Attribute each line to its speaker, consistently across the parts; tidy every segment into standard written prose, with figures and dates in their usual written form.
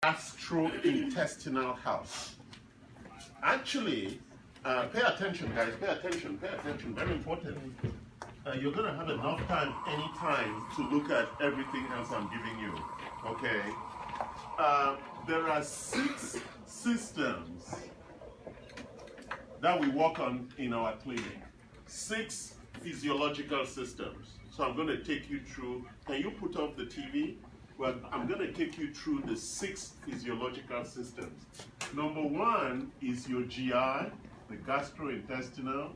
Speaker 1: gastrointestinal health. Actually, pay attention, guys. Pay attention. Very important. You're going to have enough time anytime to look at everything else I'm giving you. Okay? There are 6 systems that we work on in our clinic. 6 physiological systems. So I'm going to take you through. Can you put up the TV? Well, I'm going to take you through the 6 physiological systems. Number 1 is your GI, the gastrointestinal.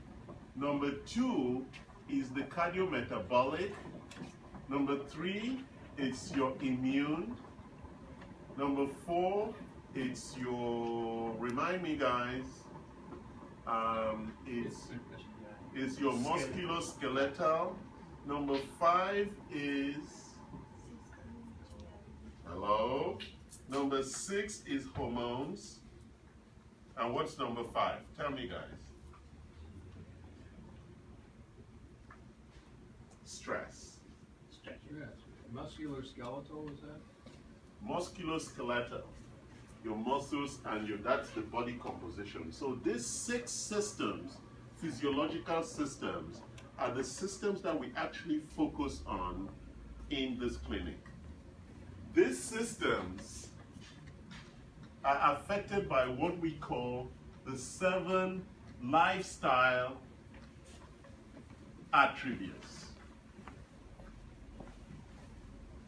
Speaker 1: Number 2 is the cardiometabolic. Number 3 is your immune. Number 4, it's your, remind me guys, it's your musculoskeletal. Number 5 is, hello? Number 6 is hormones. And what's number 5? Tell me guys. Stress.
Speaker 2: Musculoskeletal, is that?
Speaker 1: Musculoskeletal. Your muscles and that's the body composition. So these 6 systems, physiological systems, are the systems that we actually focus on in this clinic. These systems are affected by what we call the 7 lifestyle attributes.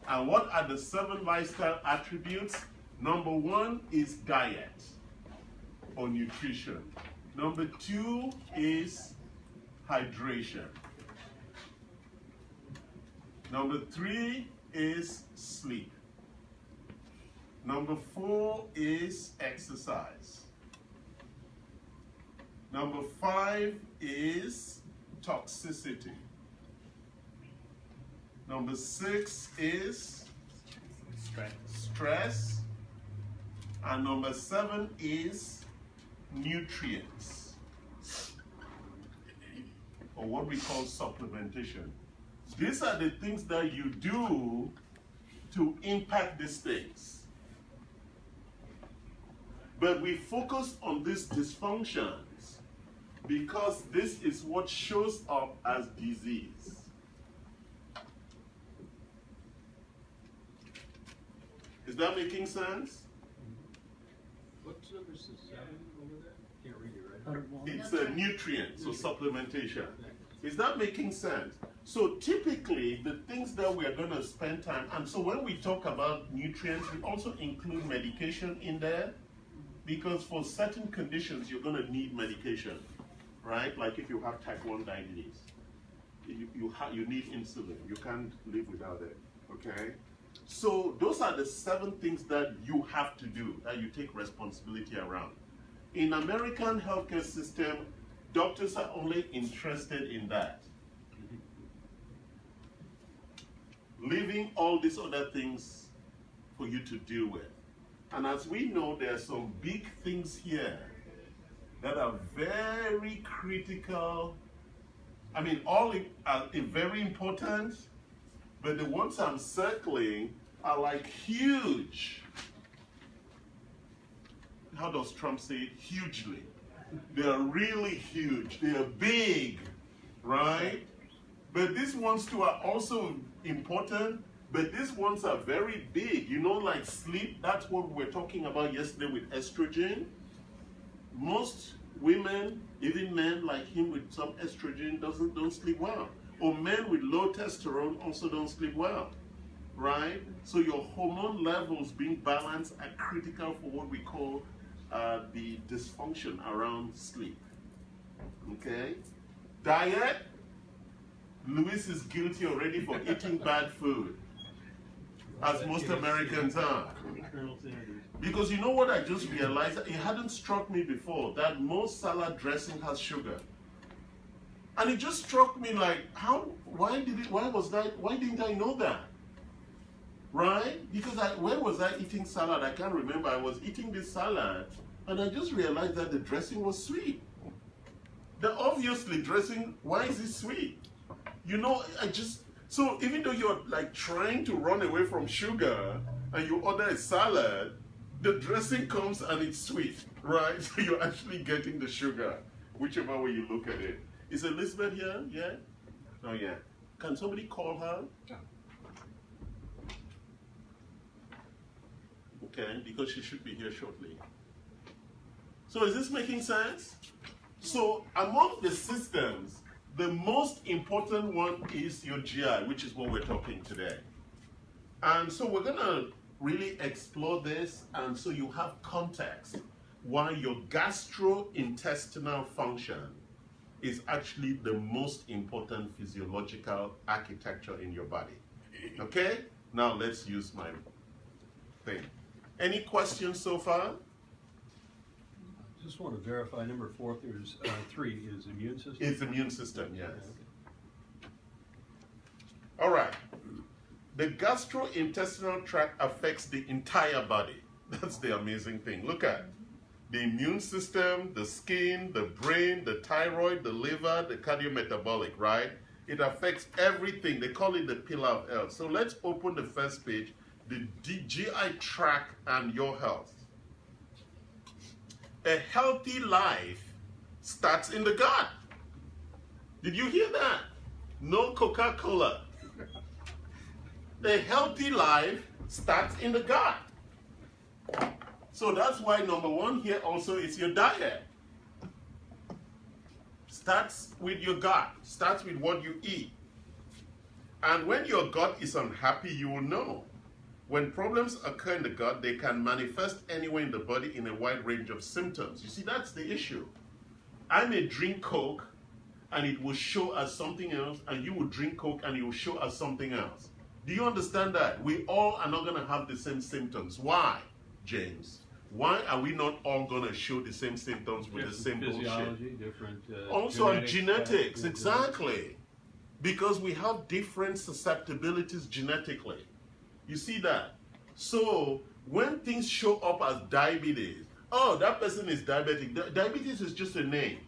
Speaker 1: And what are the 7 lifestyle attributes? Number 1 is diet or nutrition. Number 2 is hydration. Number 3 is sleep. Number 4 is exercise. Number 5 is toxicity. Number 6 is stress. And number 7 is nutrients, or what we call supplementation. These are the things that you do to impact these things. But we focus on these dysfunctions because this is what shows up as disease. Is that making sense?
Speaker 2: What's number 7 over there? Can't read it, right?
Speaker 1: It's a nutrient, so supplementation. Is that making sense? So typically, the things that we are going to spend time, and so when we talk about nutrients, we also include medication in there, because for certain conditions, you're going to need medication, right? Like if you have type 1 diabetes, you need insulin. You can't live without it, okay? So those are the 7 things that you have to do, that you take responsibility around. In American healthcare system, doctors are only interested in that. Leaving all these other things for you to deal with. And as we know, there are some big things here that are very critical. I mean, all are very important, but the ones I'm circling are like huge. How does Trump say it? Hugely. They are really huge. They are big, right? But these ones too are also important, but these ones are very big. You know, like sleep, that's what we were talking about yesterday with estrogen. Most women, even men like him with some estrogen, don't sleep well. Or men with low testosterone also don't sleep well, right? So your hormone levels being balanced are critical for what we call the dysfunction around sleep, okay? Diet, Luis is guilty already for eating bad food, as most Americans are. Because you know what I just realized? It hadn't struck me before that most salad dressing has sugar. And it just struck me like, why didn't I know that? Right? Because where was I eating salad? I can't remember. I was eating this salad and I just realized that the dressing was sweet. The obviously dressing, why is it sweet? You know, so even though you're like trying to run away from sugar and you order a salad, The dressing comes and it's sweet, right? So you're actually getting the sugar, whichever way you look at it. Is Elizabeth here? Yeah? Oh, yeah. Can somebody call her? Okay, because she should be here shortly. So is this making sense? So among the systems, the most important one is your GI, which is what we're talking today. And so we're going to really explore this, and so you have context why your gastrointestinal function is actually the most important physiological architecture in your body. Okay? Now let's use my thing. Any questions so far?
Speaker 2: Just want to verify number 4. There's 3 is immune system.
Speaker 1: It's immune system, yes. All right. The gastrointestinal tract affects the entire body. That's the amazing thing. Look at the immune system, the skin, the brain, the thyroid, the liver, the cardiometabolic, right? It affects everything. They call it the pillar of health. So let's open the first page, the GI tract and your health. A healthy life starts in the gut. Did you hear that? No Coca-Cola. A healthy life starts in the gut. So that's why number 1 here also is your diet. Starts with your gut. Starts with what you eat. And when your gut is unhappy, you will know. When problems occur in the gut, they can manifest anywhere in the body in a wide range of symptoms. You see, that's the issue. I may drink Coke and it will show as something else, and you will drink Coke and it will show as something else. Do you understand that? We all are not going to have the same symptoms. Why, James? Why are we not all going to show the same symptoms with the same
Speaker 2: physiology,
Speaker 1: bullshit?
Speaker 2: different
Speaker 1: Also on genetics, exactly. Because we have different susceptibilities genetically. You see that? So when things show up as diabetes, oh, that person is diabetic. Diabetes is just a name.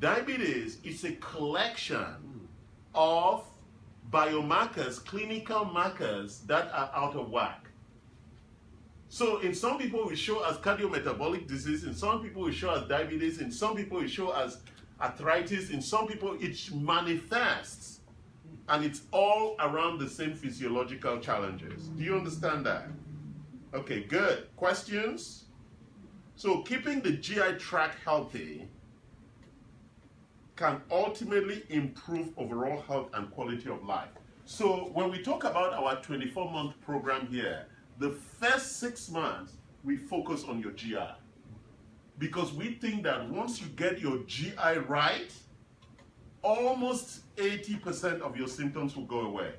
Speaker 1: Diabetes is a collection of biomarkers, clinical markers that are out of whack. So in some people we show as cardiometabolic disease, in some people we show as diabetes, in some people we show as arthritis, in some people it manifests, and it's all around the same physiological challenges. Do you understand that? Okay, good. Questions? So keeping the GI tract healthy can ultimately improve overall health and quality of life. So when we talk about our 24-month program here, the first 6 months, we focus on your GI. Because we think that once you get your GI right, almost 80% of your symptoms will go away.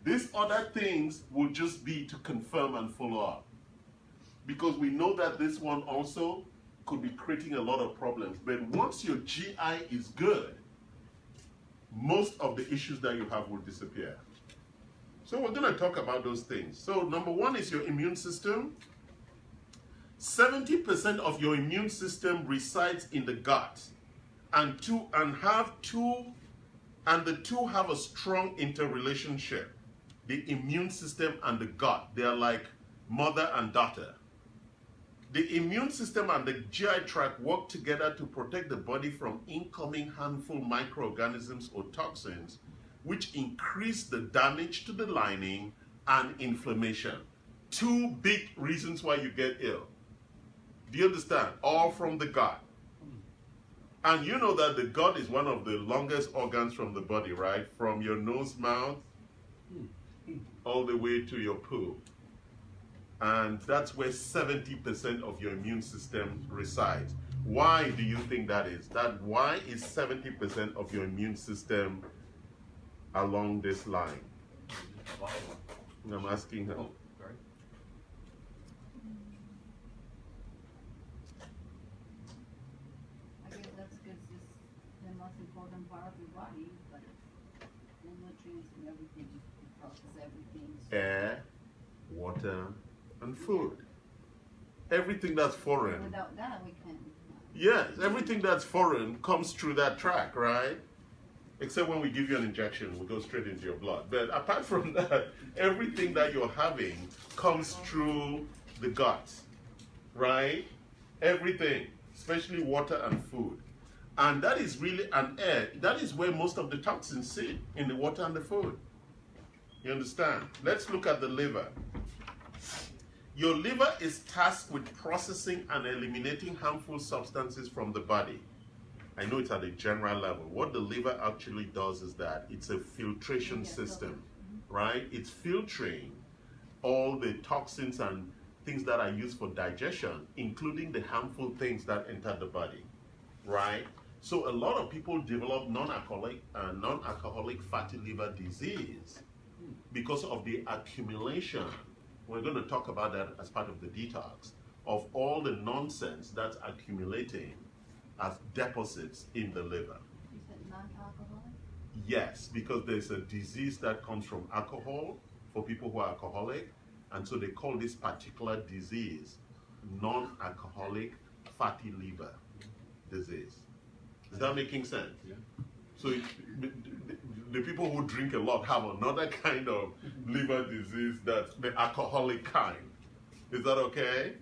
Speaker 1: These other things will just be to confirm and follow up. Because we know that this one also could be creating a lot of problems. But once your GI is good, most of the issues that you have will disappear. So we're going to talk about those things. So number 1 is your immune system. 70% of your immune system resides in the gut, and the two have a strong interrelationship. The immune system and the gut, they are like mother and daughter. The immune system and the GI tract work together to protect the body from incoming harmful microorganisms or toxins, which increase the damage to the lining and inflammation. 2 big reasons why you get ill. Do you understand? All from the gut. And you know that the gut is one of the longest organs from the body, right? From your nose, mouth, all the way to your poo. And that's where 70% of your immune system resides. Why do you think that is? Why is 70% of your immune system along this line? I'm asking her.
Speaker 2: Oh, sorry.
Speaker 3: I guess that's because it's the most important part of your body, but the nutrients and everything, it processes everything.
Speaker 1: Air, water, and food. Everything that's foreign.
Speaker 3: Without that, we can't.
Speaker 1: Yes, everything that's foreign comes through that tract, right? Except when we give you an injection, we go straight into your blood. But apart from that, everything that you're having comes through the gut, right? Everything, especially water and food. And that is really an air. That is where most of the toxins sit, in the water and the food. You understand? Let's look at the liver. Your liver is tasked with processing and eliminating harmful substances from the body. I know it's at a general level. What the liver actually does is that it's a filtration system, right? It's filtering all the toxins and things that are used for digestion, including the harmful things that enter the body, right? So a lot of people develop non-alcoholic fatty liver disease because of the accumulation. We're going to talk about that as part of the detox, of all the nonsense that's accumulating as deposits in the liver.
Speaker 3: You said non-alcoholic?
Speaker 1: Yes, because there's a disease that comes from alcohol for people who are alcoholic, and so they call this particular disease non-alcoholic fatty liver disease. Is that making sense?
Speaker 2: Yeah.
Speaker 1: So the people who drink a lot have another kind of liver disease, that's the alcoholic kind. Is that okay?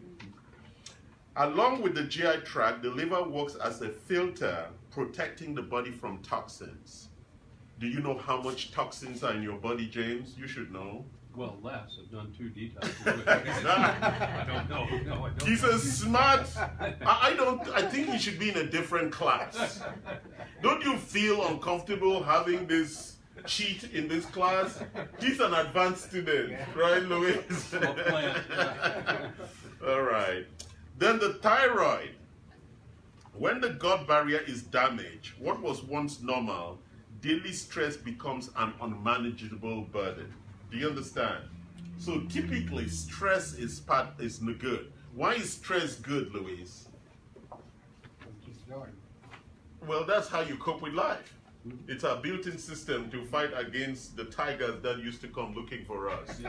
Speaker 1: Along with the GI tract, the liver works as a filter protecting the body from toxins. Do you know how much toxins are in your body, James? You should know.
Speaker 2: Well, less. I've done 2 detoxes. I don't know. No, I don't.
Speaker 1: He's a smart. I think he should be in a different class. Don't you feel uncomfortable having this cheat in this class? He's an advanced student, right, Louis? All right. Then the thyroid. When the gut barrier is damaged, what was once normal, daily stress becomes an unmanageable burden. Do you understand? So typically, stress is no good. Why is stress good, Louise? Well, that's how you cope with life. It's our built-in system to fight against the tigers that used to come looking for us,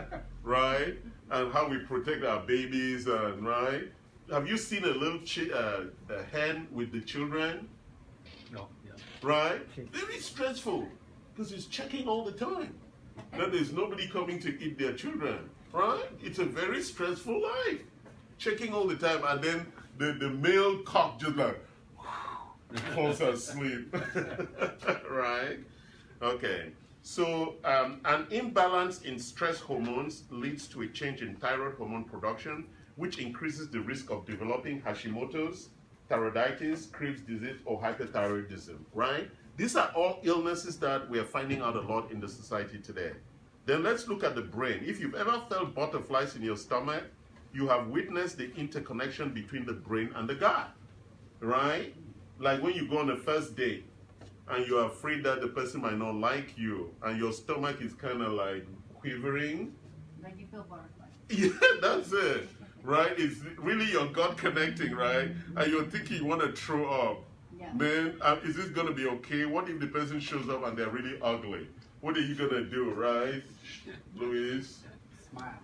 Speaker 1: right? And how we protect our babies, and right? Have you seen a little a hen with the children?
Speaker 2: No, yeah.
Speaker 1: Right? Very stressful because it's checking all the time that there's nobody coming to eat their children, right? It's a very stressful life, checking all the time, and then the male cock just like falls asleep, right? Okay, so an imbalance in stress hormones leads to a change in thyroid hormone production, which increases the risk of developing Hashimoto's, thyroiditis, Krebs disease, or hyperthyroidism, right? These are all illnesses that we are finding out a lot in the society today. Then let's look at the brain. If you've ever felt butterflies in your stomach, you have witnessed the interconnection between the brain and the gut, right? Like when you go on a first date and you're afraid that the person might not like you and your stomach is kind of like quivering.
Speaker 3: Like you feel butterflies.
Speaker 1: Yeah, that's it, right? It's really your gut connecting, right? And you're thinking you want to throw up.
Speaker 3: Yeah.
Speaker 1: Man, is this going to be okay? What if the person shows up and they're really ugly? What are you going to do, right, Luis?
Speaker 4: Smile.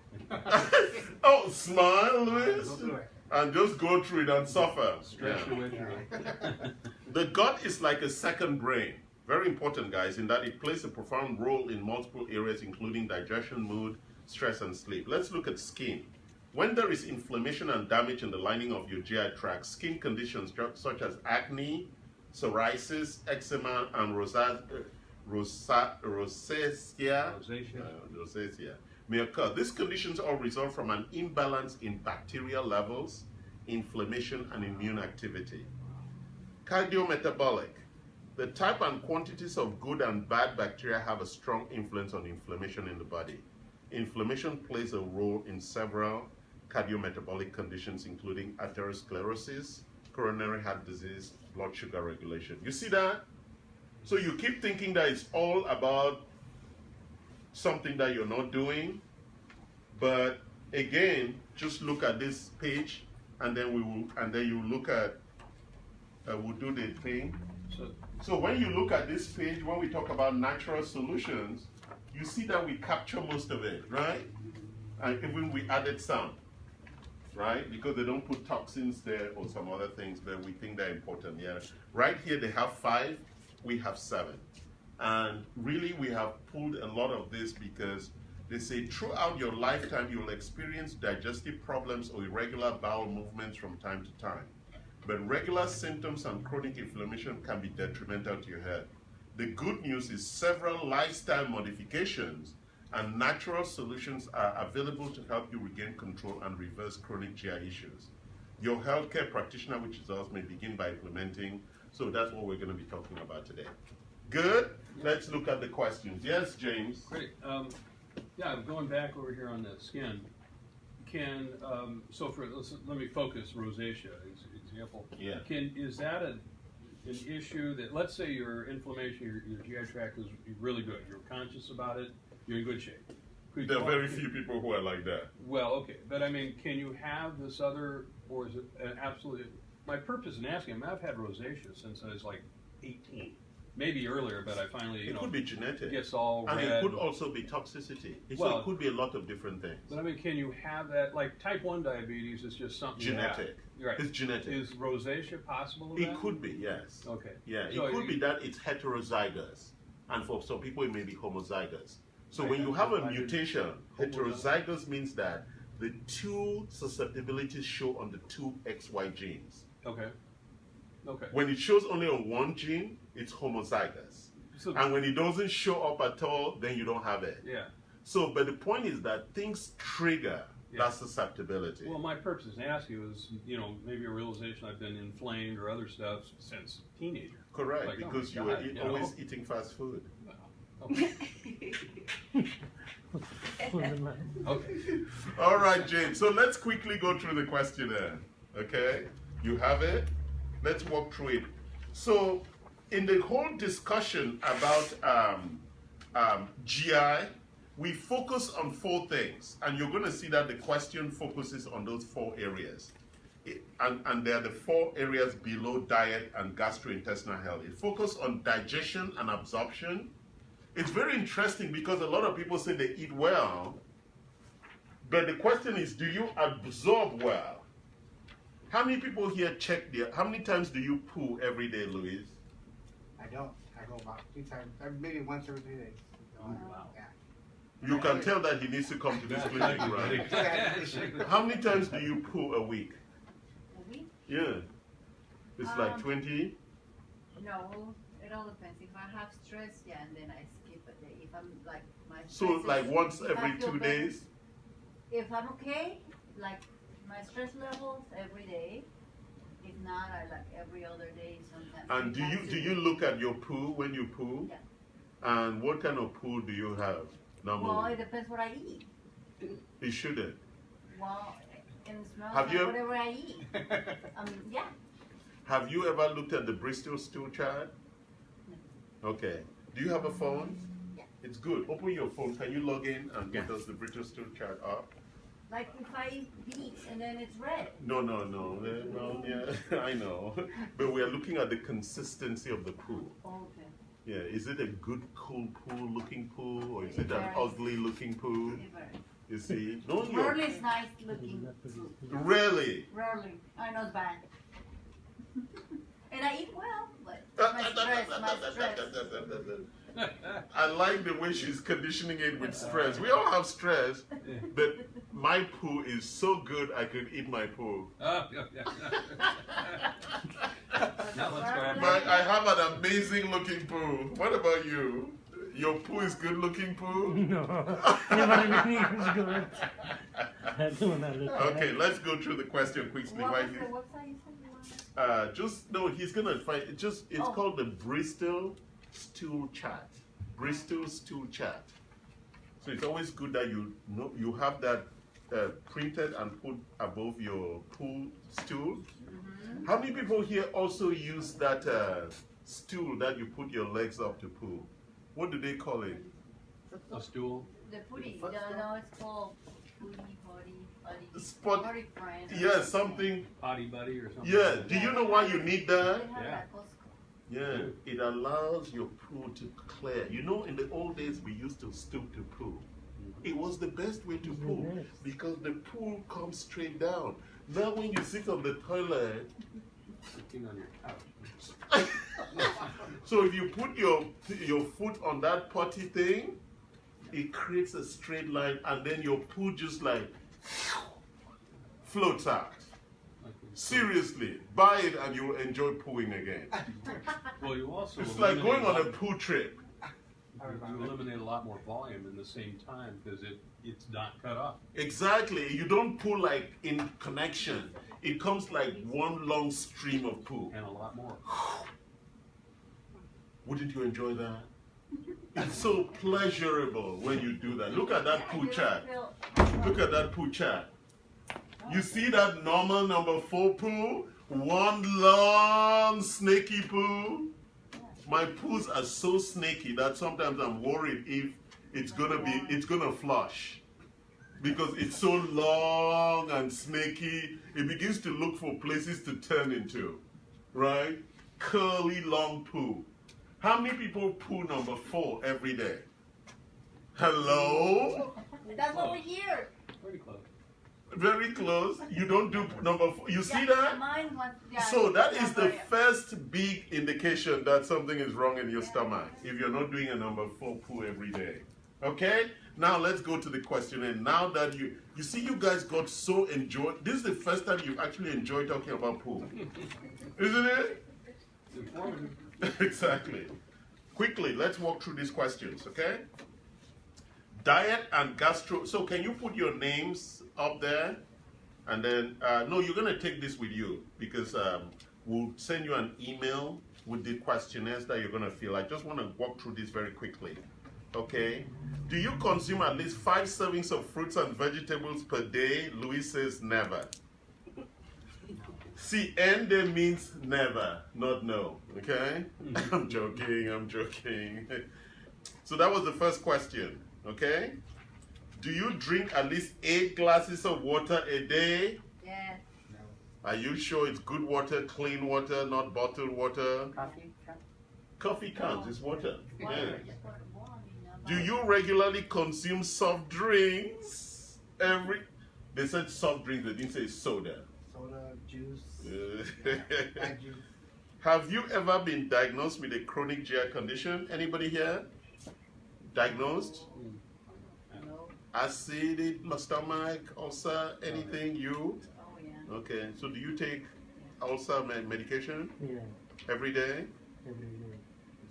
Speaker 1: Oh, smile, Luis?
Speaker 4: Go through it.
Speaker 1: And just go through it and suffer.
Speaker 2: Stretch your way through it.
Speaker 1: The gut is like a second brain. Very important, guys, in that it plays a profound role in multiple areas, including digestion, mood, stress, and sleep. Let's look at skin. When there is inflammation and damage in the lining of your GI tract, skin conditions such as acne, psoriasis, eczema, and rosacea may occur. These conditions all result from an imbalance in bacterial levels, inflammation, and immune activity. Cardiometabolic. The type and quantities of good and bad bacteria have a strong influence on inflammation in the body. Inflammation plays a role in several cardiometabolic conditions, including atherosclerosis, coronary heart disease, blood sugar regulation. You see that? So you keep thinking that it's all about something that you're not doing, but again, just look at this page, and then you look at we'll do the thing. So when you look at this page, when we talk about natural solutions, you see that we capture most of it, right? And even we added some, right? Because they don't put toxins there or some other things, but we think they're important. Yeah. Right here they have 5, we have 7. And really we have pulled a lot of this because They say throughout your lifetime, you will experience digestive problems or irregular bowel movements from time to time. But regular symptoms and chronic inflammation can be detrimental to your health. The good news is several lifestyle modifications and natural solutions are available to help you regain control and reverse chronic GI issues. Your healthcare practitioner, which is us, may begin by implementing. So that's what we're going to be talking about today. Good? Let's look at the questions. Yes, James?
Speaker 2: Great. Yeah, going back over here on that skin, can, so let me focus rosacea as an example.
Speaker 1: Yeah.
Speaker 2: Is that an issue that, let's say your inflammation, your GI tract is really good, you're conscious about it, you're in good shape.
Speaker 1: There are very few people who are like that.
Speaker 2: Well, okay, but I mean, can you have this other, or is it an absolute, my purpose in asking, I've had rosacea since I was like 18. Maybe earlier, but I finally,
Speaker 1: it could be genetic.
Speaker 2: Gets all
Speaker 1: and
Speaker 2: red.
Speaker 1: it could also be toxicity. So it could be a lot of different things.
Speaker 2: But I mean, can you have that, like type 1 diabetes is just something
Speaker 1: genetic.
Speaker 2: You have. Right.
Speaker 1: It's genetic.
Speaker 2: Is rosacea possible with
Speaker 1: It
Speaker 2: that?
Speaker 1: could be, yes.
Speaker 2: Okay.
Speaker 1: Yeah,
Speaker 2: So
Speaker 1: it could be that it's heterozygous. And for some people, it may be homozygous. So
Speaker 2: Right,
Speaker 1: when you have a
Speaker 2: I did-
Speaker 1: mutation, heterozygous means that the two susceptibilities show on the two XY genes.
Speaker 2: Okay. Okay.
Speaker 1: When it shows only on one gene, it's homozygous.
Speaker 2: So,
Speaker 1: And when it doesn't show up at all, then you don't have it.
Speaker 2: yeah.
Speaker 1: So, but the point is that things trigger
Speaker 2: Yeah.
Speaker 1: that susceptibility.
Speaker 2: Well, my purpose in asking you is, maybe a realization I've been inflamed or other stuff since teenager.
Speaker 1: Correct,
Speaker 2: Like, oh
Speaker 1: because
Speaker 2: my
Speaker 1: you were
Speaker 2: God,
Speaker 1: always eating fast food.
Speaker 2: Okay. Okay.
Speaker 1: All right, James. So let's quickly go through the questionnaire. Okay? You have it? Let's walk through it. So, in the whole discussion about GI, we focus on 4 things. And you're going to see that the question focuses on those 4 areas. And there are the 4 areas below diet and gastrointestinal health. It focuses on digestion and absorption. It's very interesting because a lot of people say they eat well, but the question is, do you absorb well? How many people here check how many times do you poo every day, Louise?
Speaker 4: I don't. I go about 2 times, maybe once every 3 days.
Speaker 2: Wow.
Speaker 4: Yeah.
Speaker 1: You can tell that he needs to come to this clinic, right? How many times do you poo a week?
Speaker 3: A week?
Speaker 1: Yeah. It's like 20?
Speaker 3: No, it all depends. If I have stress, yeah, and then I skip a day. If I'm like my
Speaker 1: So
Speaker 3: stress is-
Speaker 1: like once
Speaker 3: if I
Speaker 1: every
Speaker 3: feel
Speaker 1: 2
Speaker 3: better-
Speaker 1: days?
Speaker 3: If I'm okay, like my stress levels every day. If not, I like every other day sometimes.
Speaker 1: And do you look at your poo when you poo?
Speaker 3: Yeah.
Speaker 1: And what kind of poo do you have normally?
Speaker 3: Well, it depends what I eat.
Speaker 1: It shouldn't.
Speaker 3: Well, it smells
Speaker 1: Have
Speaker 3: like
Speaker 1: you-
Speaker 3: whatever I eat. Yeah.
Speaker 1: Have you ever looked at the Bristol stool chart?
Speaker 3: No.
Speaker 1: Okay. Do you have a phone?
Speaker 3: Yeah.
Speaker 1: It's good. Open your phone. Can you log in and get us the Bristol stool chart up?
Speaker 3: Like if I eat beets and then it's red.
Speaker 1: No. Well, yeah, I know. But we are looking at the consistency of the poo.
Speaker 3: Okay.
Speaker 1: Yeah, is it a good, cool poo looking poo, or is it
Speaker 3: It
Speaker 1: an
Speaker 3: varies.
Speaker 1: ugly looking poo?
Speaker 3: It varies.
Speaker 1: You see? No, you're
Speaker 3: Rarely it's nice looking food.
Speaker 1: really.
Speaker 3: Rarely. I know it's bad. And I eat well, but my stress.
Speaker 1: I like the way she's conditioning it with stress. We all have stress, but my poo is so good I could eat my poo.
Speaker 2: Oh, yeah. Now let's go ahead.
Speaker 1: I have an amazing looking poo. What about you? Your poo is good looking poo?
Speaker 5: No, everything is good. I don't understand.
Speaker 1: Okay, let's go through the question quickly.
Speaker 3: What
Speaker 1: Why
Speaker 3: was
Speaker 1: he-
Speaker 3: the website you said you wanted?
Speaker 1: he's gonna find it. It's
Speaker 3: Oh.
Speaker 1: called the Bristol Stool Chart. Bristol Stool Chart. So it's always good that you have that printed and put above your pool stool.
Speaker 3: Mm-hmm.
Speaker 1: How many people here also use that stool that you put your legs up to poo? What do they call it?
Speaker 2: A stool.
Speaker 3: The putty. No, it's called putty, potty,
Speaker 1: Spot.
Speaker 3: potty friend.
Speaker 1: Yeah, something.
Speaker 2: Potty buddy or something.
Speaker 1: Yeah. Do you know why you need that?
Speaker 3: They have
Speaker 2: Yeah.
Speaker 3: that Costco.
Speaker 1: Yeah, it allows your poo to clear. You know, in the old days, we used to stoop to poo. It was the best way to
Speaker 5: It's the
Speaker 1: poo
Speaker 5: best.
Speaker 1: because the poo comes straight down. Now, when you sit on the toilet,
Speaker 2: Sitting on your couch.
Speaker 1: so if you put your foot on that potty thing, it creates a straight line, and then your poo just like floats out. Seriously, buy it and you will enjoy pooing again.
Speaker 2: Well, you also
Speaker 1: It's like
Speaker 2: eliminate
Speaker 1: going on a
Speaker 2: lot-
Speaker 1: poo trip.
Speaker 2: You eliminate a lot more volume in the same time because it's not cut off.
Speaker 1: Exactly. You don't poo like in connection. It comes like one long stream of poo.
Speaker 2: And a lot more.
Speaker 1: Wouldn't you enjoy that? It's so pleasurable when you do that. Look at that poo chart. Look at that poo chart. You see that normal number 4 poo? One long snaky poo? My poos are so snaky that sometimes I'm worried if it's gonna flush. Because it's so long and snaky, it begins to look for places to turn into. Right? Curly long poo. How many people poo number 4 every day? Hello?
Speaker 3: That's what we hear.
Speaker 2: Pretty close.
Speaker 1: Very close. You don't do number 4. You see that?
Speaker 3: Mine was, yeah,
Speaker 1: So that is the
Speaker 3: yeah.
Speaker 1: first big indication that something is wrong in your stomach if you're not doing a number 4 poo every day. Okay? Now let's go to the question. And now that you see you guys got so enjoyed. This is the first time you've actually enjoyed talking about poo. Isn't it?
Speaker 2: It's informative.
Speaker 1: Exactly. Quickly, let's walk through these questions, okay? Diet and gastro. So can you put your names up there? And then, no, you're going to take this with you because we'll send you an email with the questionnaires that you're going to fill. I just want to walk through this very quickly, okay? Do you consume at least 5 servings of fruits and vegetables per day? Louis says never. See, end there means never, not no, okay? I'm joking. So that was the first question, okay? Do you drink at least 8 glasses of water a day?
Speaker 3: Yes.
Speaker 1: Are you sure it's good water, clean water, not bottled water?
Speaker 4: Coffee?
Speaker 1: Coffee counts, it's water.
Speaker 3: Water,
Speaker 1: Yes.
Speaker 3: just water, water,
Speaker 1: Do you regularly consume soft drinks? They said soft drinks, they didn't say soda.
Speaker 4: Soda, juice, bad juice.
Speaker 1: Have you ever been diagnosed with a chronic GI condition? Anybody here? Diagnosed?
Speaker 3: No.
Speaker 1: Acid, stomach, ulcer, anything? You?
Speaker 3: Oh, yeah.
Speaker 1: Okay, so do you take ulcer medication
Speaker 5: Yeah,
Speaker 1: every day?
Speaker 5: every day.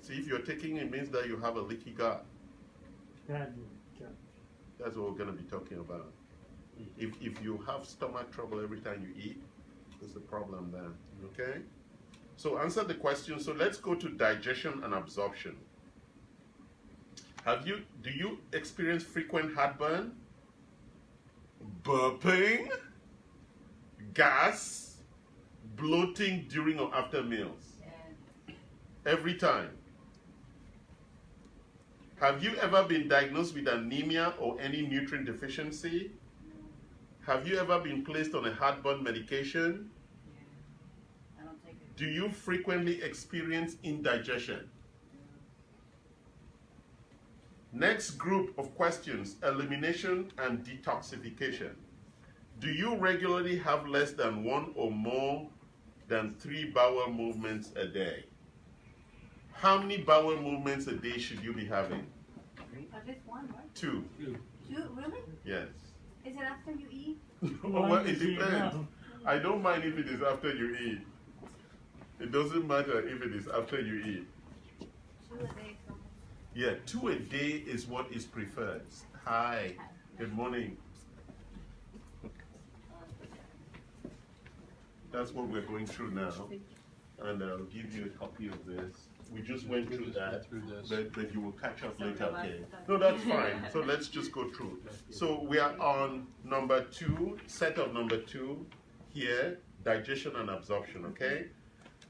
Speaker 1: See, if you're taking it, means that you have a leaky gut.
Speaker 5: Yeah,
Speaker 1: That's what we're going to be talking about. If you have stomach trouble every time you eat, there's a problem there, okay? So answer the question. So let's go to digestion and absorption. Do you experience frequent heartburn, burping, gas, bloating during or after meals?
Speaker 3: Yeah.
Speaker 1: Every time. Have you ever been diagnosed with anemia or any nutrient deficiency? Have you ever been placed on a heartburn medication?
Speaker 3: I don't take it.
Speaker 1: Do you frequently experience indigestion? Next group of questions, elimination and detoxification. Do you regularly have less than 1 or more than 3 bowel movements a day? How many bowel movements a day should you be having?
Speaker 3: Just one, right?
Speaker 1: 2.
Speaker 3: 2, really?
Speaker 1: Yes.
Speaker 3: Is it after you eat?
Speaker 1: Well, it depends. I don't mind if it is after you eat. It doesn't matter if it is after you eat.
Speaker 3: 2 a day. So.
Speaker 1: Yeah, 2 a day is what is preferred. Hi, good morning. That's what we're going through now. And I'll give you a copy of this. We just went through that, but you will catch up later, okay? No, that's fine. So let's just go through. So we are on number 2, set of number 2 here, digestion and absorption, okay?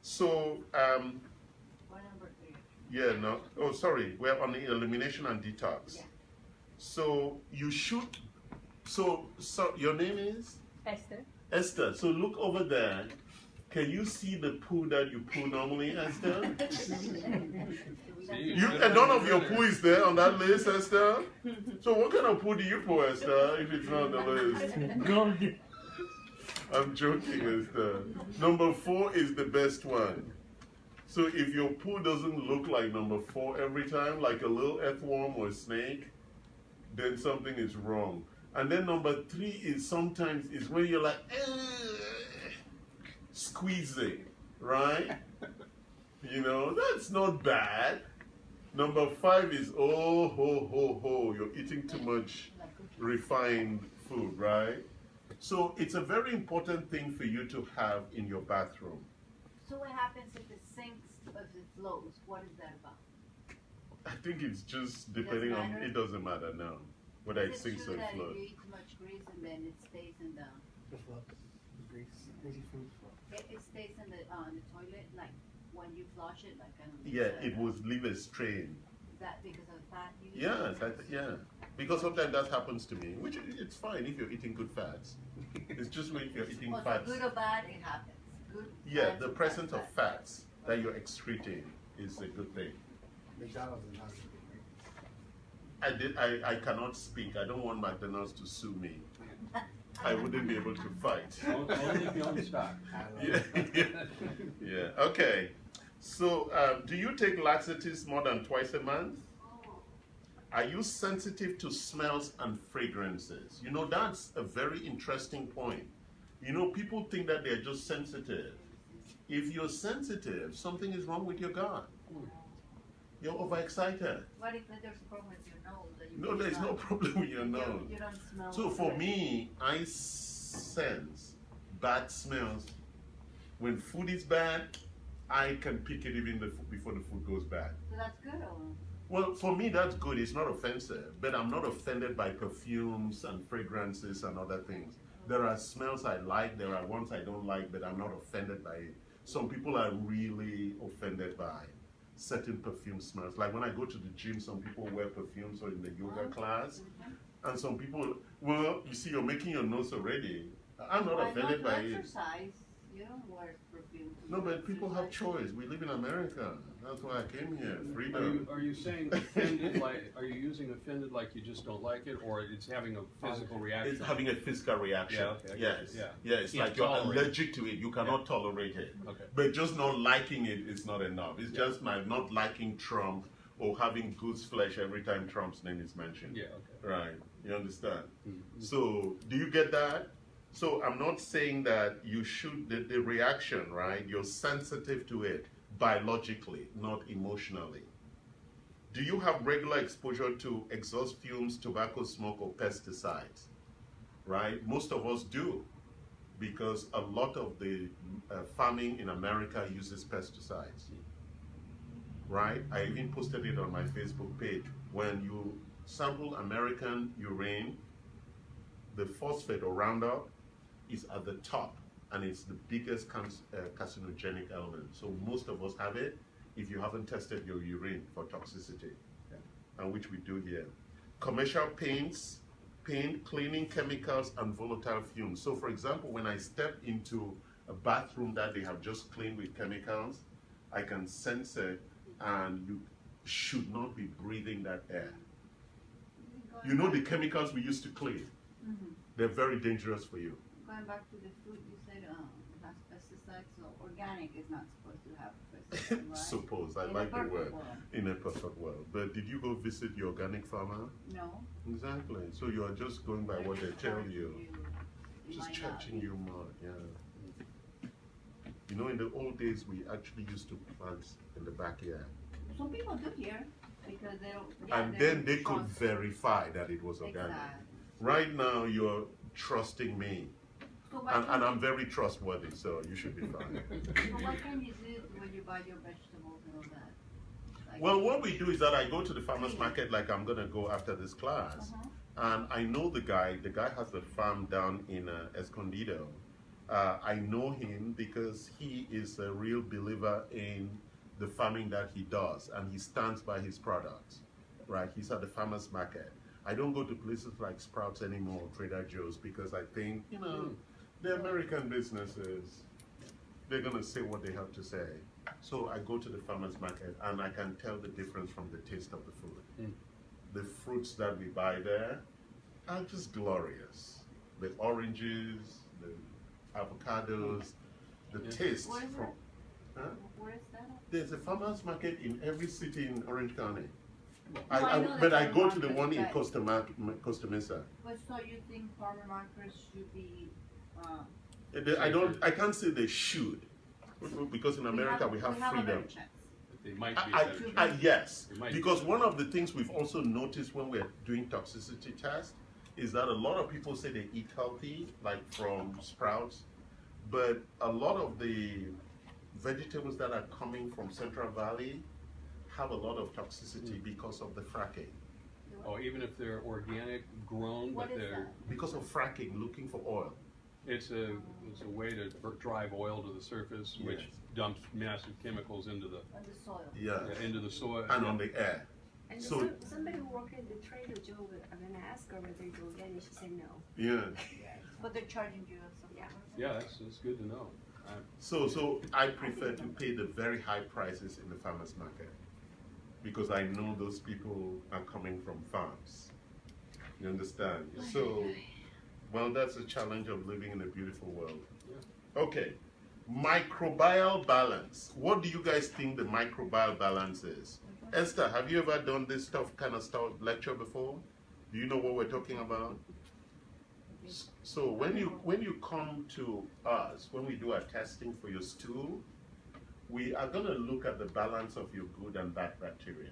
Speaker 1: So,
Speaker 3: What number 3?
Speaker 1: yeah, no, oh, sorry, we're on the elimination and detox.
Speaker 3: Yeah.
Speaker 1: So you should, so your name is?
Speaker 3: Esther.
Speaker 1: Esther, so look over there. Can you see the poo that you poo normally, Esther? And none of your poo is there on that list, Esther? So what kind of poo do you poo, Esther, if it's not on the list?
Speaker 5: Gold.
Speaker 1: I'm joking, Esther. Number 4 is the best one. So if your poo doesn't look like number 4 every time, like a little earthworm or a snake, then something is wrong. And then number 3 is sometimes is when you're like, squeezing, right? You know, that's not bad. Number 5 is, oh, ho, ho, ho, you're eating too much refined food, right? So it's a very important thing for you to have in your bathroom.
Speaker 3: So what happens if it sinks, if it flows? What is that about?
Speaker 1: I think it's just depending on,
Speaker 3: matter?
Speaker 1: it doesn't matter now, whether it
Speaker 3: Is it
Speaker 1: sinks
Speaker 3: true
Speaker 1: or it
Speaker 3: that if
Speaker 1: floats.
Speaker 3: you eat too much grease and then it stays in the,
Speaker 4: The float, the greasy food float.
Speaker 3: it stays in the toilet, like when you flush it, like kind of.
Speaker 1: Yeah, it will leave a strain.
Speaker 3: Is that because of fat? You eat?
Speaker 1: Yes, yeah. Because sometimes that happens to me, which it's fine if you're eating good fats. It's just when you're eating
Speaker 3: Well, so
Speaker 1: fats.
Speaker 3: good or bad, it happens. Good.
Speaker 1: Yeah,
Speaker 3: bad,
Speaker 1: the
Speaker 3: bad,
Speaker 1: presence of
Speaker 3: bad.
Speaker 1: fats that you're excreting is a good thing.
Speaker 4: McDonald's is not a good thing.
Speaker 1: I cannot speak. I don't want McDonald's to sue me. I wouldn't be able to fight.
Speaker 2: Only if you own stock.
Speaker 4: I don't know.
Speaker 1: Yeah, yeah. Okay. So, do you take laxatives more than twice a month? Are you sensitive to smells and fragrances? You know, that's a very interesting point. You know, people think that they're just sensitive. If you're sensitive, something is wrong with your gut. You're overexcited.
Speaker 3: What if there's a problem with your nose? That you
Speaker 1: No, there's no problem with your
Speaker 3: you,
Speaker 1: nose.
Speaker 3: you don't smell.
Speaker 1: So for
Speaker 3: good?
Speaker 1: me, I sense bad smells. When food is bad, I can pick it even before the food goes bad.
Speaker 3: So that's good or?
Speaker 1: Well, for me, that's good. It's not offensive, but I'm not offended by perfumes and fragrances and other things. There are smells I like, there are ones I don't like, but I'm not offended by it. Some people are really offended by certain perfume smells. Like when I go to the gym, some people wear perfumes or in the yoga class, and some people, well, you see, you're making your nose already. I'm not
Speaker 3: Why
Speaker 1: offended
Speaker 3: not
Speaker 1: by it.
Speaker 3: exercise? You don't wear perfume. to
Speaker 1: No, but people have
Speaker 3: exercise.
Speaker 1: choice. We live in America. That's why I came here.
Speaker 2: Are
Speaker 1: Freedom.
Speaker 2: you saying offended like, are you using offended like you just don't like it, or it's having a physical reaction?
Speaker 1: It's having a physical reaction.
Speaker 2: Yeah, okay, I get
Speaker 1: Yes.
Speaker 2: it, yeah.
Speaker 1: Yeah, it's
Speaker 2: Can't
Speaker 1: like you're
Speaker 2: tolerate it.
Speaker 1: allergic to it. You cannot tolerate it.
Speaker 2: Okay.
Speaker 1: But just not liking it is not enough. It's just my not liking Trump or having goose flesh every time Trump's name is mentioned.
Speaker 2: Yeah, okay.
Speaker 1: Right. You understand?
Speaker 2: Mhm.
Speaker 1: So, do you get that? So, I'm not saying that you should, the reaction, right? You're sensitive to it biologically, not emotionally. Do you have regular exposure to exhaust fumes, tobacco smoke, or pesticides? Right? Most of us do, because a lot of the farming in America uses pesticides. Right? I even posted it on my Facebook page. When you sample American urine, the phosphate or Roundup is at the top, and it's the biggest carcinogenic element. So most of us have it if you haven't tested your urine for toxicity, and which we do here. Commercial paints, paint, cleaning chemicals, and volatile fumes. So for example, when I step into a bathroom that they have just cleaned with chemicals, I can sense it, and you should not be breathing that air. You know the chemicals we use to clean, they're very dangerous for you.
Speaker 3: Going back to the food, you said it has pesticides, so organic is not supposed to have pesticides, right?
Speaker 1: Suppose, I
Speaker 3: In a
Speaker 1: like the
Speaker 3: perfect
Speaker 1: word,
Speaker 3: world.
Speaker 1: in a perfect world. But did you go visit the organic farmer?
Speaker 3: No.
Speaker 1: Exactly. So you are just going by what they tell you.
Speaker 3: You
Speaker 1: Just
Speaker 3: might not.
Speaker 1: charging you more, yeah. You know, in the old days, we actually used to plant in the backyard.
Speaker 3: Some people do here because they don't. Yeah,
Speaker 1: And then they could verify that it was organic.
Speaker 3: Exactly.
Speaker 1: Right now, you're trusting me.
Speaker 3: So what
Speaker 1: And
Speaker 3: can
Speaker 1: I'm very trustworthy, so you should be fine.
Speaker 3: So what can you do when you buy your vegetables and all that? Like-
Speaker 1: Well, what we do is that I go to the farmer's market like I'm going to go after this class. And I know the guy. The guy has a farm down in Escondido. I know him because he is a real believer in the farming that he does, and he stands by his products, right? He's at the farmer's market. I don't go to places like Sprouts anymore, Trader Joe's, because I think, you know, the American businesses, they're going to say what they have to say. So I go to the farmer's market, and I can tell the difference from the taste of the food. The fruits that we buy there are just glorious. The oranges, the avocados, the taste
Speaker 3: Where is
Speaker 1: from... Huh?
Speaker 3: Where is that?
Speaker 1: There's a farmer's market in every city in Orange County.
Speaker 3: Well, I know
Speaker 1: But
Speaker 3: that
Speaker 1: I go to the
Speaker 3: farmer
Speaker 1: one in
Speaker 3: markets,
Speaker 1: Costa Mesa.
Speaker 3: But so you think farmer markets should be,
Speaker 1: I can't say they should, because in America we have
Speaker 3: a better
Speaker 1: freedom.
Speaker 3: chance.
Speaker 2: They might be a better chance.
Speaker 1: Yes,
Speaker 2: It might be
Speaker 1: because
Speaker 2: better.
Speaker 1: one of the things we've also noticed when we're doing toxicity tests is that a lot of people say they eat healthy, like from sprouts, but a lot of the vegetables that are coming from Central Valley have a lot of toxicity because of the fracking.
Speaker 2: Oh, even if they're organic, grown,
Speaker 3: What
Speaker 2: but
Speaker 3: is
Speaker 2: they're,
Speaker 3: that?
Speaker 1: Because of fracking, looking for oil.
Speaker 2: it's a way to drive oil to the surface, which
Speaker 1: Yes.
Speaker 2: dumps massive chemicals into the,
Speaker 3: On the soil.
Speaker 2: into the soil.
Speaker 1: And on the air.
Speaker 6: And
Speaker 1: So-
Speaker 6: somebody who worked at the Trader Joe, I'm gonna ask her whether it's organic. She said no.
Speaker 1: Yeah.
Speaker 3: But they're charging you something.
Speaker 6: Yeah.
Speaker 2: Yeah, that's good to know.
Speaker 1: So I prefer to pay the very high prices in the farmers market because I know those people are coming from farms. You understand? So, well, that's a challenge of living in a beautiful world. Okay, microbial balance. What do you guys think the microbial balance is? Esther, have you ever done this kind of stuff lecture before? Do you know what we're talking about? So when you come to us, when we do our testing for your stool, we are going to look at the balance of your good and bad bacteria.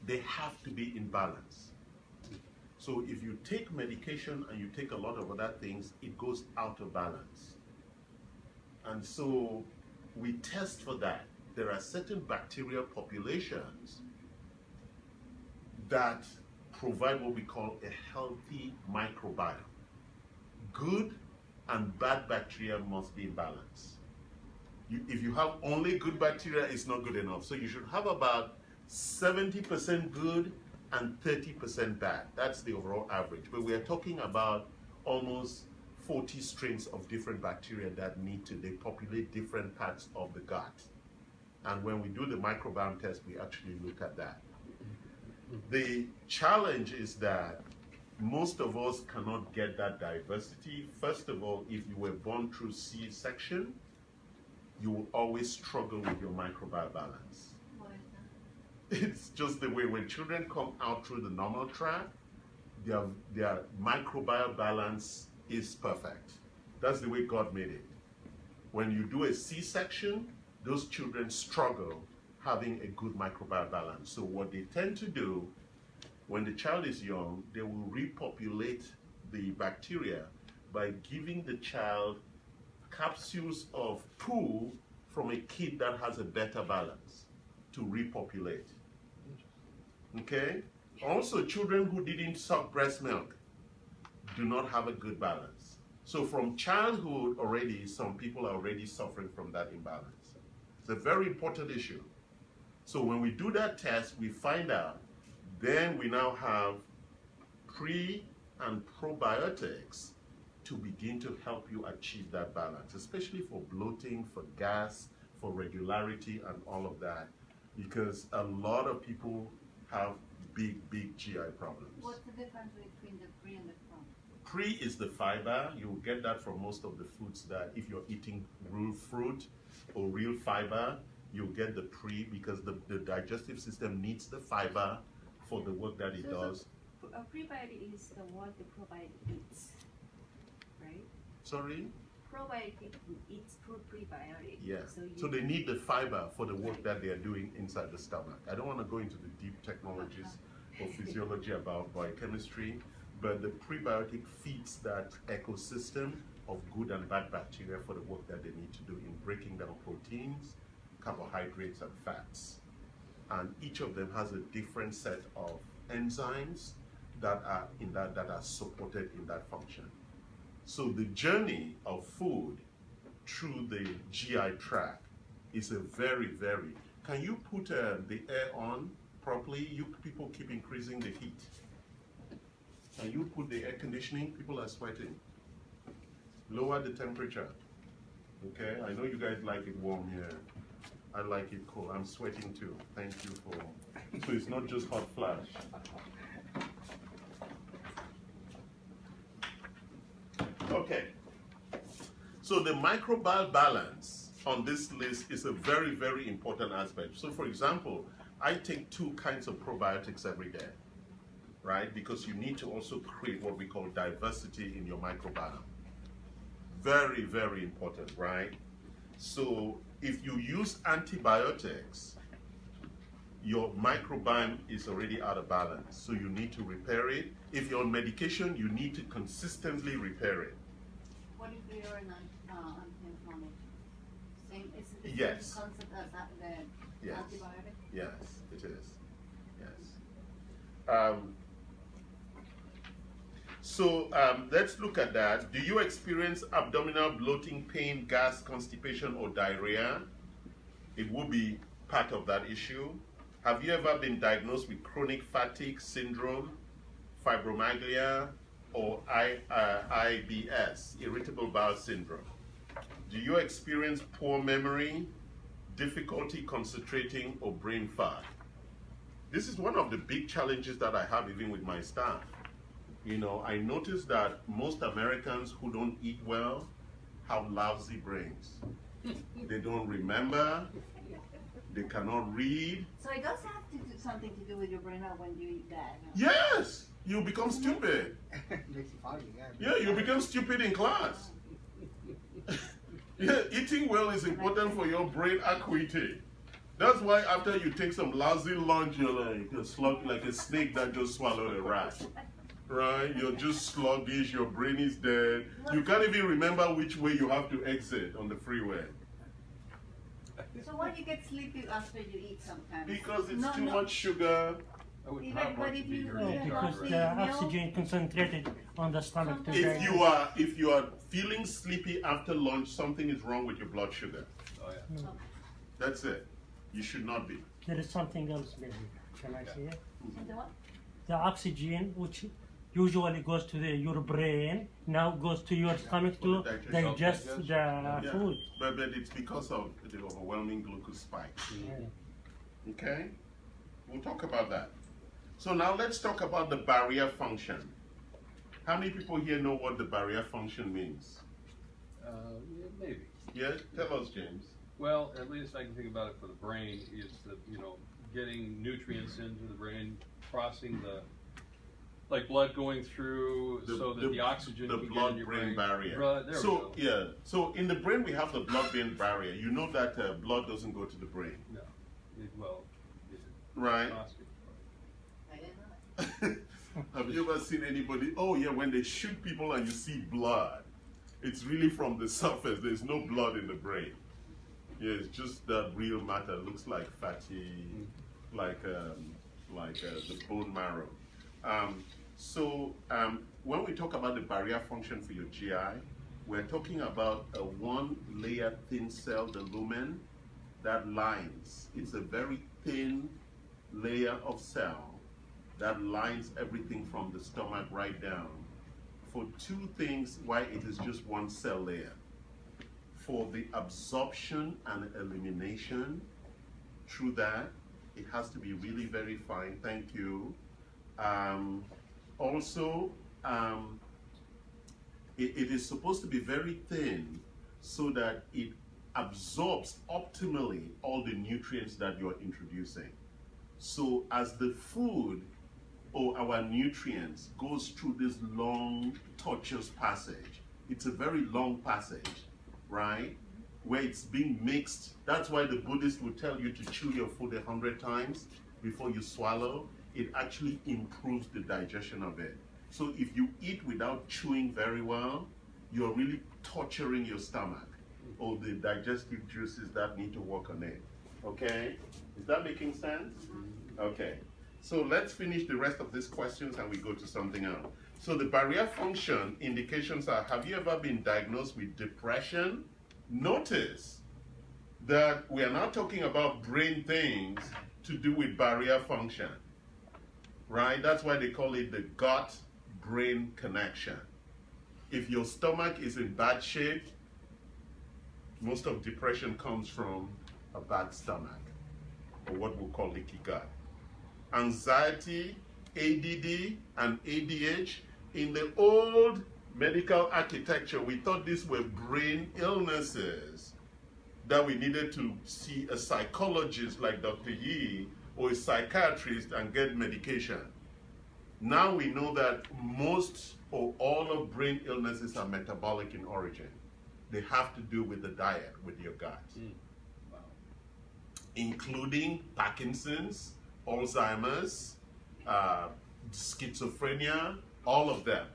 Speaker 1: They have to be in balance. So if you take medication and you take a lot of other things, it goes out of balance. And so we test for that. There are certain bacterial populations that provide what we call a healthy microbiome. Good and bad bacteria must be in balance. If you have only good bacteria, it's not good enough. So you should have about 70% good and 30% bad. That's the overall average. But we are talking about almost 40 strains of different bacteria that they populate different parts of the gut. And when we do the microbiome test, we actually look at that. The challenge is that most of us cannot get that diversity. First of all, if you were born through C-section, you will always struggle with your microbial balance.
Speaker 3: Why is that?
Speaker 1: It's just the way when children come out through the normal tract, their microbial balance is perfect. That's the way God made it. When you do a C-section, those children struggle having a good microbial balance. So what they tend to do, when the child is young, they will repopulate the bacteria by giving the child capsules of poo from a kid that has a better balance to repopulate. Okay? Also, children who didn't suck breast milk do not have a good balance. So from childhood already, some people are already suffering from that imbalance. It's a very important issue. So when we do that test, we find out, then we now have pre and probiotics to begin to help you achieve that balance, especially for bloating, for gas, for regularity, and all of that, because a lot of people have big GI problems.
Speaker 3: What's the difference between the pre and the from?
Speaker 1: Pre is the fiber. You'll get that from most of the foods that if you're eating real fruit or real fiber, you'll get the pre because the digestive system needs the fiber for the work that it does.
Speaker 6: A prebiotic is the one the probiotic eats, right?
Speaker 1: Sorry?
Speaker 6: Probiotic eats prebiotic.
Speaker 1: Yeah.
Speaker 6: So,
Speaker 1: So they need the fiber for the work that they are doing inside the stomach. I don't want to go into the deep technologies or physiology about biochemistry, but the prebiotic feeds that ecosystem of good and bad bacteria for the work that they need to do in breaking down proteins, carbohydrates, and fats. And each of them has a different set of enzymes that are supported in that function. So the journey of food through the GI tract is a very, very. Can you put the air on properly? You people keep increasing the heat. Can you put the air conditioning? People are sweating. Lower the temperature. Okay, I know you guys like it warm here. I like it cold. I'm sweating too. Thank you for. So it's not just hot flash. Okay. So the microbial balance on this list is a very, very important aspect. So for example, I take 2 kinds of probiotics every day, right? Because you need to also create what we call diversity in your microbiome. Very, very important, right? So if you use antibiotics, your microbiome is already out of balance, so you need to repair it. If you're on medication, you need to consistently repair it.
Speaker 3: What if we are anti-inflammatory? Same, it's the
Speaker 1: Yes.
Speaker 3: same concept as the
Speaker 1: Yes.
Speaker 3: antibiotic?
Speaker 1: Yes, it is. Yes. Let's look at that. Do you experience abdominal bloating, pain, gas, constipation, or diarrhea? It will be part of that issue. Have you ever been diagnosed with chronic fatigue syndrome, fibromyalgia, or IBS, irritable bowel syndrome? Do you experience poor memory, difficulty concentrating, or brain fog? This is one of the big challenges that I have even with my staff. You know, I notice that most Americans who don't eat well have lousy brains. They don't remember, they cannot read.
Speaker 3: So it does have to do something to do with your brain when you eat bad. Huh?
Speaker 1: Yes, you become stupid.
Speaker 4: Makes you foggy, yeah.
Speaker 1: Yeah, you become stupid in class. Yeah, eating well is important for your brain acuity. That's why after you take some lousy lunch, you're like a slug, like a snake that just swallowed a rat. Right? You're just sluggish, your brain is dead. You can't even remember which way you have to exit on the freeway.
Speaker 3: So why do you get sleepy after you eat sometimes?
Speaker 1: Because it's
Speaker 3: No,
Speaker 1: too
Speaker 3: no.
Speaker 1: much sugar.
Speaker 2: I would
Speaker 3: Even-
Speaker 2: not
Speaker 3: but
Speaker 2: want to
Speaker 3: if
Speaker 2: be
Speaker 3: you-
Speaker 2: your
Speaker 3: Yeah,
Speaker 5: No,
Speaker 2: lead
Speaker 5: because
Speaker 2: driver.
Speaker 5: the
Speaker 3: Milk.
Speaker 5: oxygen concentrated on the stomach to
Speaker 1: If you are feeling sleepy after lunch, something is wrong with your blood sugar.
Speaker 2: Oh, yeah.
Speaker 1: That's it. You should not be.
Speaker 5: There is something else, maybe. Can I say it?
Speaker 3: And the what?
Speaker 5: The oxygen, which usually goes to your brain, now goes to your stomach to
Speaker 1: For the digestion.
Speaker 5: digest the
Speaker 1: Yeah.
Speaker 5: food.
Speaker 1: But it's because of the overwhelming glucose spike.
Speaker 5: Yeah.
Speaker 1: Okay? We'll talk about that. So now let's talk about the barrier function. How many people here know what the barrier function means?
Speaker 2: Yeah, maybe.
Speaker 1: Yeah? Tell us, James.
Speaker 2: Well, at least I can think about it for the brain. It's the, getting nutrients into the brain, crossing the, like blood going through so that the oxygen
Speaker 1: the
Speaker 2: can get in your
Speaker 1: blood-brain
Speaker 2: brain.
Speaker 1: barrier.
Speaker 2: There we
Speaker 1: So
Speaker 2: go.
Speaker 1: yeah, so in the brain we have the blood-brain barrier. You know that blood doesn't go to the brain,
Speaker 2: No. Well,
Speaker 1: right?
Speaker 3: I didn't know that.
Speaker 1: Have you ever seen anybody? Oh yeah, when they shoot people and you see blood, it's really from the surface. There's no blood in the brain. Yeah, it's just that real matter. It looks like fatty, like the bone marrow. When we talk about the barrier function for your GI, we're talking about a one-layer thin cell, the lumen, that lines. It's a very thin layer of cell that lines everything from the stomach right down. For 2 things, why it is just one cell layer. For the absorption and elimination, through that, it has to be really very fine. Thank you. It is supposed to be very thin so that it absorbs optimally all the nutrients that you're introducing. So as the food or our nutrients goes through this long, tortuous passage, it's a very long passage, right? Where it's being mixed. That's why the Buddhists will tell you to chew your food 100 times before you swallow. It actually improves the digestion of it. So if you eat without chewing very well, you're really torturing your stomach or the digestive juices that need to work on it. Okay? Is that making sense? Okay. So let's finish the rest of these questions and we go to something else. So the barrier function indications are, have you ever been diagnosed with depression? Notice that we are not talking about brain things to do with barrier function, right? That's why they call it the gut-brain connection. If your stomach is in bad shape, most of depression comes from a bad stomach, or what we call leaky gut. Anxiety, ADD, and ADH, in the old medical architecture, we thought these were brain illnesses that we needed to see a psychologist like Dr. Yee or a psychiatrist and get medication. Now we know that most or all of brain illnesses are metabolic in origin. They have to do with the diet, with your gut,
Speaker 2: Wow.
Speaker 1: including Parkinson's, Alzheimer's, schizophrenia. All of them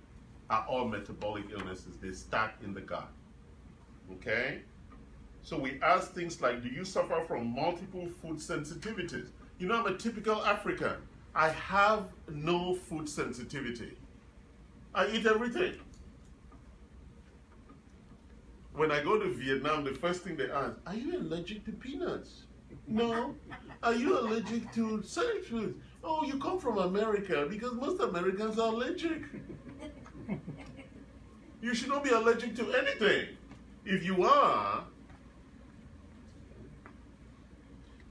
Speaker 1: are all metabolic illnesses. They start in the gut. Okay? So we ask things like, do you suffer from multiple food sensitivities? You know, I'm a typical African. I have no food sensitivity. I eat everything. When I go to Vietnam, the first thing they ask, are you allergic to peanuts? No. Are you allergic to certain foods? Oh, you come from America, because most Americans are allergic. You should not be allergic to anything. If you are,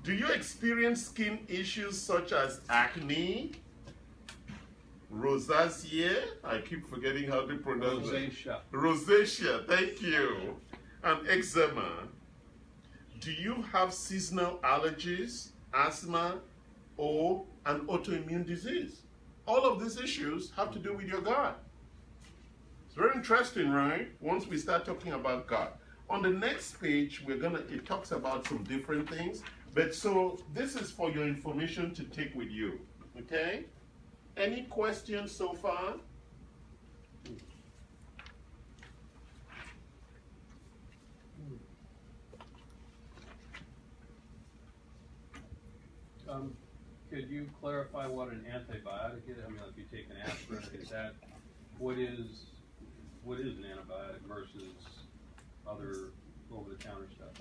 Speaker 1: do you experience skin issues such as acne, rosacea? I keep forgetting how to pronounce it.
Speaker 2: Rosacea.
Speaker 1: Rosacea, thank you. And eczema. Do you have seasonal allergies, asthma, or an autoimmune disease? All of these issues have to do with your gut. It's very interesting, right? Once we start talking about gut. On the next page, it talks about some different things. But so this is for your information to take with you. Okay? Any questions so far?
Speaker 2: Could you clarify what an antibiotic is? I mean, if you take an aspirin, what is an antibiotic versus other over-the-counter stuff?